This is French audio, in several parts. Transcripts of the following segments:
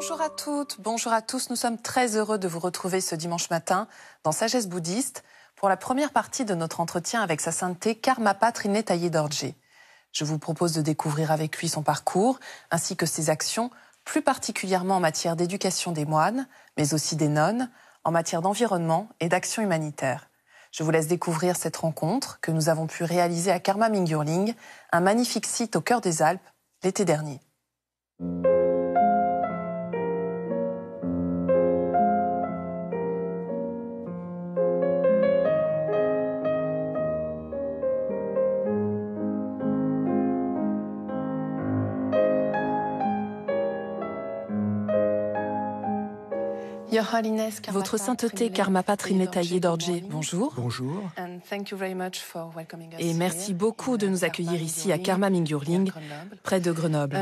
Bonjour à toutes, bonjour à tous. Nous sommes très heureux de vous retrouver ce dimanche matin dans Sagesse bouddhiste pour la première partie de notre entretien avec sa sainteté Karmapa Trinley Dorje. Je vous propose de découvrir avec lui son parcours ainsi que ses actions, plus particulièrement en matière d'éducation des moines, mais aussi des nonnes, en matière d'environnement et d'action humanitaire. Je vous laisse découvrir cette rencontre que nous avons pu réaliser à Karma Mingyurling, un magnifique site au cœur des Alpes, l'été dernier. Votre sainteté Karmapa Trinley Dorje, bonjour. Bonjour. Et merci beaucoup de nous accueillir ici à Karma Mingyurling, près de Grenoble.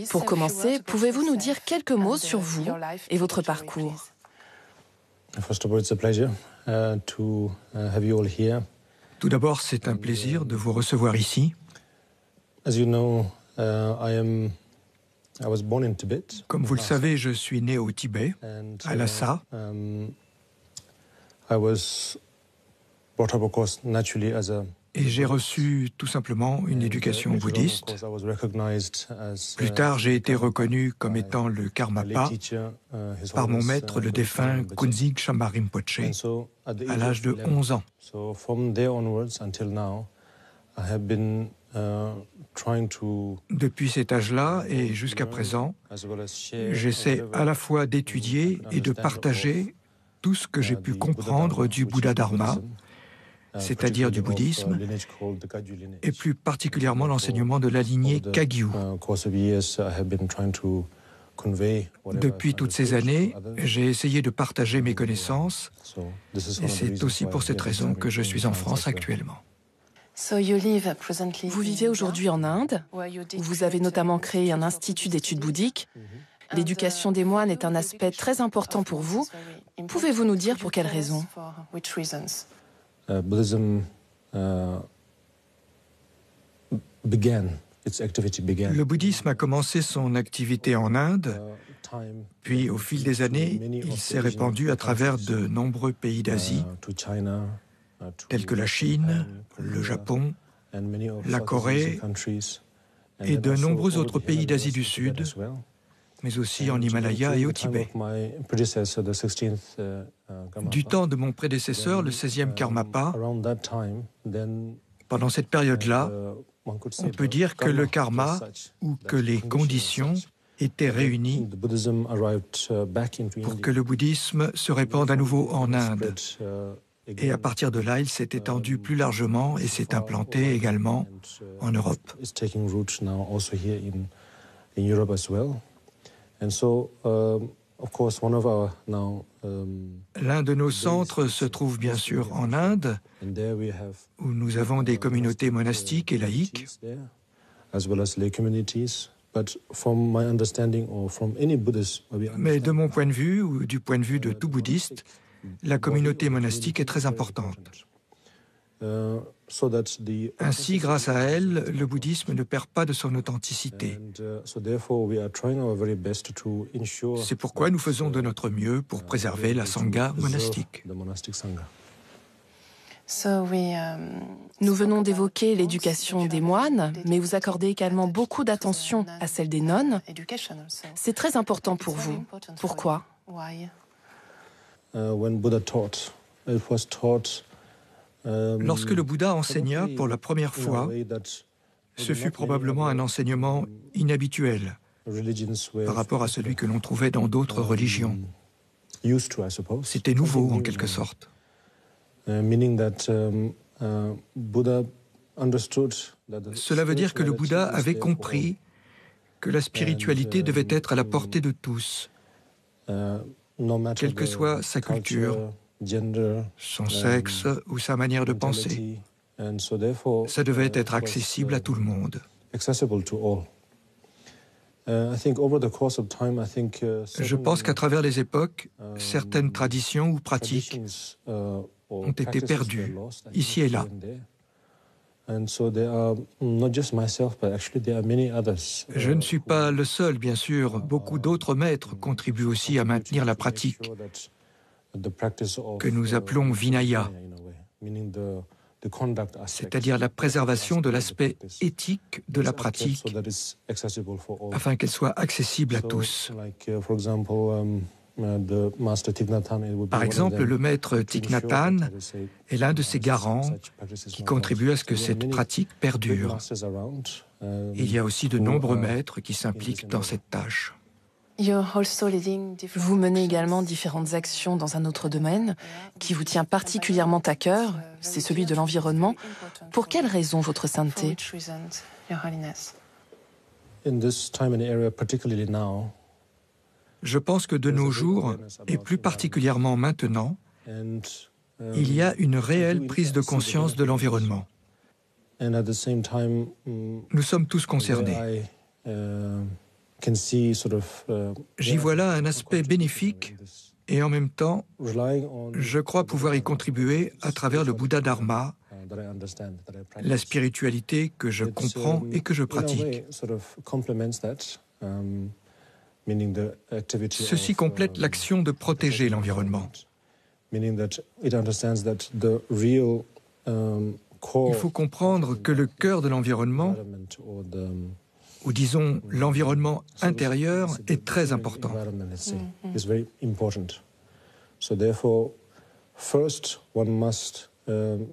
Pour commencer, pouvez-vous nous dire quelques mots sur vous et votre parcours? Tout d'abord, c'est un plaisir de vous recevoir ici. Comme vous le savez, je suis né au Tibet, à Lhasa. Et j'ai reçu tout simplement une éducation bouddhiste. Plus tard, j'ai été reconnu comme étant le Karmapa par mon maître, le défunt Kunzig Chamba Rinpoche, à l'âge de 11 ans. Depuis cet âge-là et jusqu'à présent, j'essaie à la fois d'étudier et de partager tout ce que j'ai pu comprendre du Bouddha Dharma, c'est-à-dire du bouddhisme, et plus particulièrement l'enseignement de la lignée Kagyu. Depuis toutes ces années, j'ai essayé de partager mes connaissances, et c'est aussi pour cette raison que je suis en France actuellement. Vous vivez aujourd'hui en Inde, où vous avez notamment créé un institut d'études bouddhiques. L'éducation des moines est un aspect très important pour vous. Pouvez-vous nous dire pour quelles raisons? Le bouddhisme a commencé son activité en Inde, puis au fil des années, il s'est répandu à travers de nombreux pays d'Asie, tels que la Chine, le Japon, la Corée et de nombreux autres pays d'Asie du Sud, mais aussi en Himalaya et au Tibet. Du temps de mon prédécesseur, le 16e Karmapa, pendant cette période-là, on peut dire que le karma, ou que les conditions, étaient réunies pour que le bouddhisme se répande à nouveau en Inde. Et à partir de là, il s'est étendu plus largement et s'est implanté également en Europe. L'un de nos centres se trouve bien sûr en Inde, où nous avons des communautés monastiques et laïques. Mais de mon point de vue, ou du point de vue de tout bouddhiste, la communauté monastique est très importante. Ainsi, grâce à elle, le bouddhisme ne perd pas de son authenticité. C'est pourquoi nous faisons de notre mieux pour préserver la sangha monastique. Nous venons d'évoquer l'éducation des moines, mais vous accordez également beaucoup d'attention à celle des nonnes. C'est très important pour vous. Pourquoi ? Lorsque le Bouddha enseigna pour la première fois, ce fut probablement un enseignement inhabituel par rapport à celui que l'on trouvait dans d'autres religions. C'était nouveau en quelque sorte. Cela veut dire que le Bouddha avait compris que la spiritualité devait être à la portée de tous, quelle que soit sa culture, son sexe ou sa manière de penser. Ça devait être accessible à tout le monde. Je pense qu'à travers les époques, certaines traditions ou pratiques ont été perdues, ici et là. Je ne suis pas le seul, bien sûr. Beaucoup d'autres maîtres contribuent aussi à maintenir la pratique que nous appelons Vinaya, c'est-à-dire la préservation de l'aspect éthique de la pratique, afin qu'elle soit accessible à tous. Par exemple, le maître Thich Nhat Hanh est l'un de ces garants qui contribue à ce que cette pratique perdure. Il y a aussi de nombreux maîtres qui s'impliquent dans cette tâche. Vous menez également différentes actions dans un autre domaine qui vous tient particulièrement à cœur, c'est celui de l'environnement. Pour quelles raisons, votre sainteté? Je pense que de nos jours, et plus particulièrement maintenant, il y a une réelle prise de conscience de l'environnement. Nous sommes tous concernés. J'y vois là un aspect bénéfique et en même temps, je crois pouvoir y contribuer à travers le Bouddha Dharma, la spiritualité que je comprends et que je pratique. Ceci complète l'action de protéger l'environnement. Il faut comprendre que le cœur de l'environnement, ou disons l'environnement intérieur, est très important.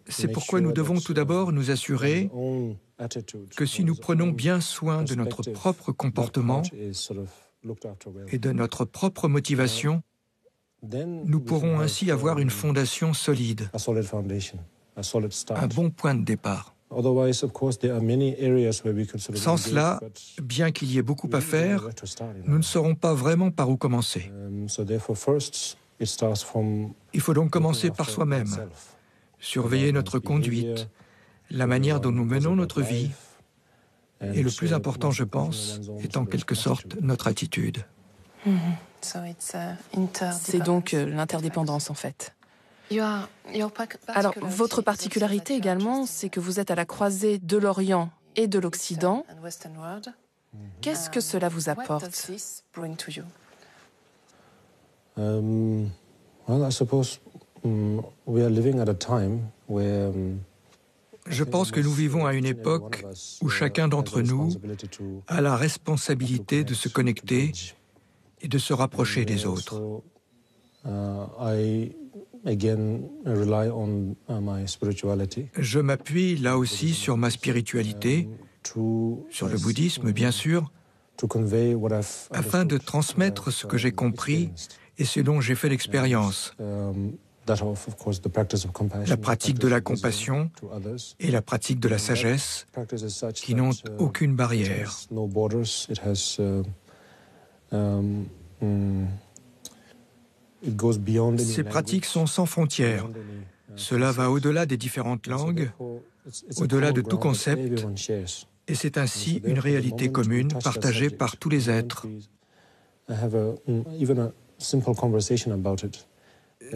C'est pourquoi nous devons tout d'abord nous assurer que si nous prenons bien soin de notre propre comportement et de notre propre motivation, nous pourrons ainsi avoir une fondation solide, un bon point de départ. Sans cela, bien qu'il y ait beaucoup à faire, nous ne saurons pas vraiment par où commencer. Il faut donc commencer par soi-même, surveiller notre conduite, la manière dont nous menons notre vie, et le plus important, je pense, est en quelque sorte notre attitude. C'est donc l'interdépendance, en fait. Alors, votre particularité également, c'est que vous êtes à la croisée de l'Orient et de l'Occident. Qu'est-ce que cela vous apporte? Je pense que nous vivons à une époque où chacun d'entre nous a la responsabilité de se connecter et de se rapprocher des autres. Je m'appuie là aussi sur ma spiritualité, sur le bouddhisme bien sûr, afin de transmettre ce que j'ai compris et ce dont j'ai fait l'expérience. La pratique de la compassion et la pratique de la sagesse qui n'ont aucune barrière. Ces pratiques sont sans frontières. Cela va au-delà des différentes langues, au-delà de tout concept, et c'est ainsi une réalité commune partagée par tous les êtres.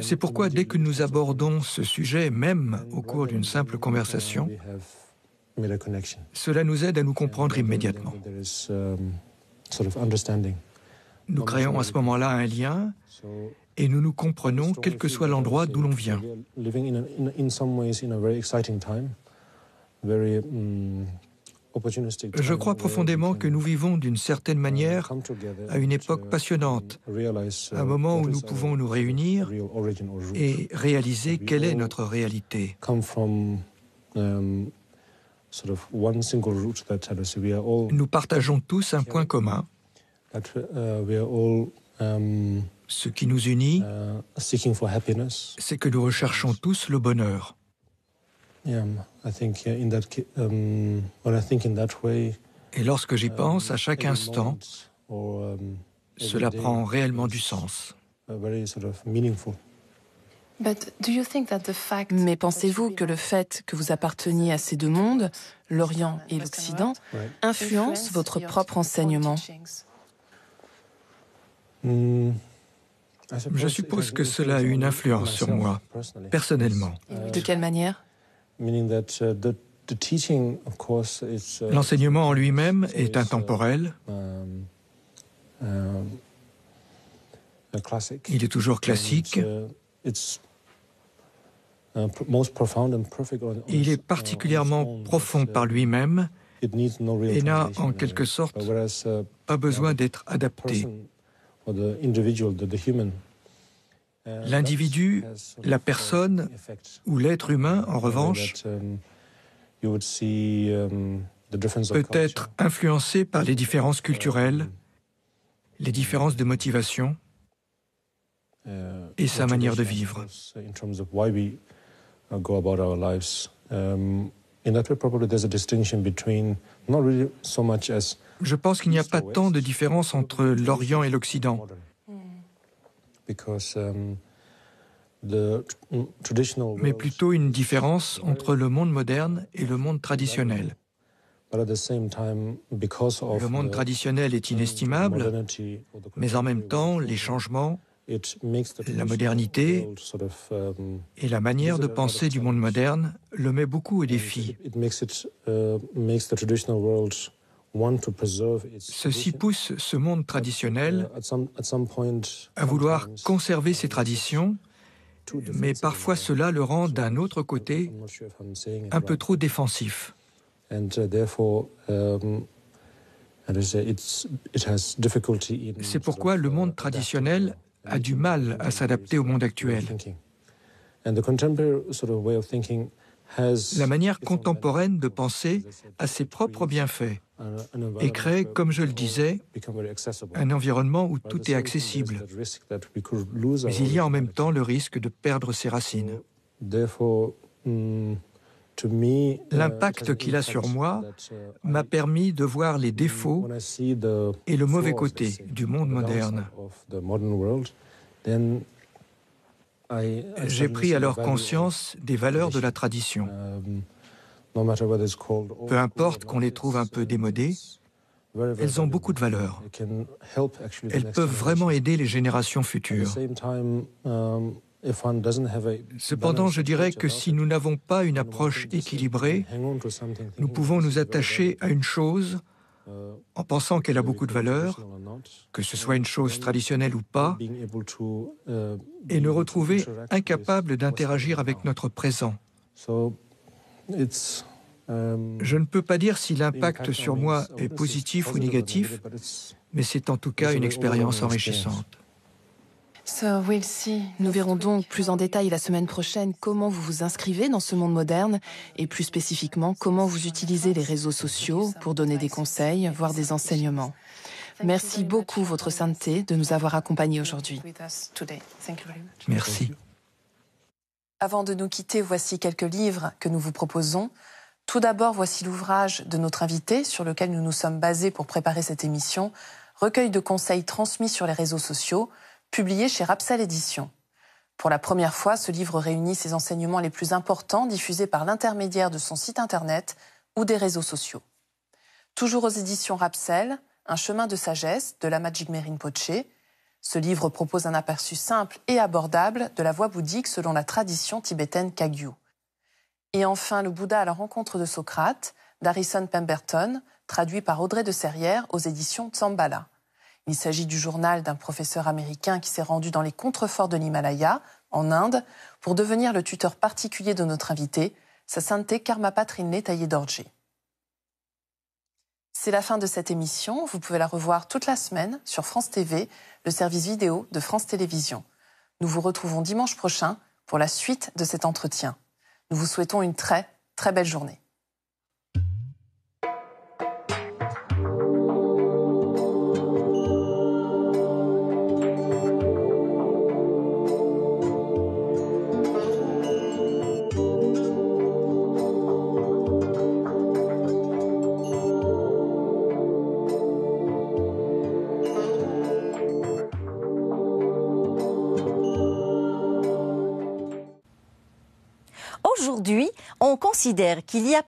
C'est pourquoi dès que nous abordons ce sujet, même au cours d'une simple conversation, cela nous aide à nous comprendre immédiatement. Nous créons à ce moment-là un lien et nous nous comprenons quel que soit l'endroit d'où l'on vient. Je crois profondément que nous vivons d'une certaine manière à une époque passionnante, un moment où nous pouvons nous réunir et réaliser quelle est notre réalité. Nous partageons tous un point commun. Ce qui nous unit, c'est que nous recherchons tous le bonheur. Et lorsque j'y pense, à chaque instant, cela prend réellement du sens. Mais pensez-vous que le fait que vous apparteniez à ces deux mondes, l'Orient et l'Occident, influence votre propre enseignement? Je suppose que cela a eu une influence sur moi, personnellement. De quelle manière? L'enseignement en lui-même est intemporel. Il est toujours classique. Il est particulièrement profond par lui-même et n'a en quelque sorte pas besoin d'être adapté. L'individu, la personne ou l'être humain, en revanche, peut être influencé par les différences culturelles, les différences de motivation et sa manière de vivre. Je pense qu'il n'y a pas tant de différence entre l'Orient et l'Occident. Mais plutôt une différence entre le monde moderne et le monde traditionnel. Le monde traditionnel est inestimable, mais en même temps, les changements, la modernité et la manière de penser du monde moderne le met beaucoup au défi. Ceci pousse ce monde traditionnel à vouloir conserver ses traditions, mais parfois cela le rend d'un autre côté un peu trop défensif. C'est pourquoi le monde traditionnel a du mal à s'adapter au monde actuel. La manière contemporaine de penser a ses propres bienfaits et crée, comme je le disais, un environnement où tout est accessible. Mais il y a en même temps le risque de perdre ses racines. L'impact qu'il a sur moi m'a permis de voir les défauts et le mauvais côté du monde moderne. J'ai pris alors conscience des valeurs de la tradition. Peu importe qu'on les trouve un peu démodées, elles ont beaucoup de valeur. Elles peuvent vraiment aider les générations futures. Cependant, je dirais que si nous n'avons pas une approche équilibrée, nous pouvons nous attacher à une chose en pensant qu'elle a beaucoup de valeur, que ce soit une chose traditionnelle ou pas, et nous retrouver incapables d'interagir avec notre présent. Je ne peux pas dire si l'impact sur moi est positif ou négatif, mais c'est en tout cas une expérience enrichissante. Nous verrons donc plus en détail la semaine prochaine comment vous vous inscrivez dans ce monde moderne et plus spécifiquement comment vous utilisez les réseaux sociaux pour donner des conseils, voire des enseignements. Merci beaucoup, Votre Sainteté, de nous avoir accompagnés aujourd'hui. Merci. Avant de nous quitter, voici quelques livres que nous vous proposons. Tout d'abord, voici l'ouvrage de notre invité sur lequel nous nous sommes basés pour préparer cette émission, recueil de conseils transmis sur les réseaux sociaux, publié chez Rapsel Éditions. Pour la première fois, ce livre réunit ses enseignements les plus importants diffusés par l'intermédiaire de son site internet ou des réseaux sociaux. Toujours aux éditions Rapsel, Un chemin de sagesse de Lama Jigme Rinpoche. Ce livre propose un aperçu simple et abordable de la voie bouddhique selon la tradition tibétaine Kagyu. Et enfin, Le Bouddha à la rencontre de Socrate, d'Harrison Pemberton, traduit par Audrey de Serrières aux éditions Tsambala. Il s'agit du journal d'un professeur américain qui s'est rendu dans les contreforts de l'Himalaya, en Inde, pour devenir le tuteur particulier de notre invité, Sa Sainteté Karmapa Trinley Tayé Dorje. C'est la fin de cette émission. Vous pouvez la revoir toute la semaine sur France TV, le service vidéo de France Télévisions. Nous vous retrouvons dimanche prochain pour la suite de cet entretien. Nous vous souhaitons une très, très belle journée. Aujourd'hui, on considère qu'il y a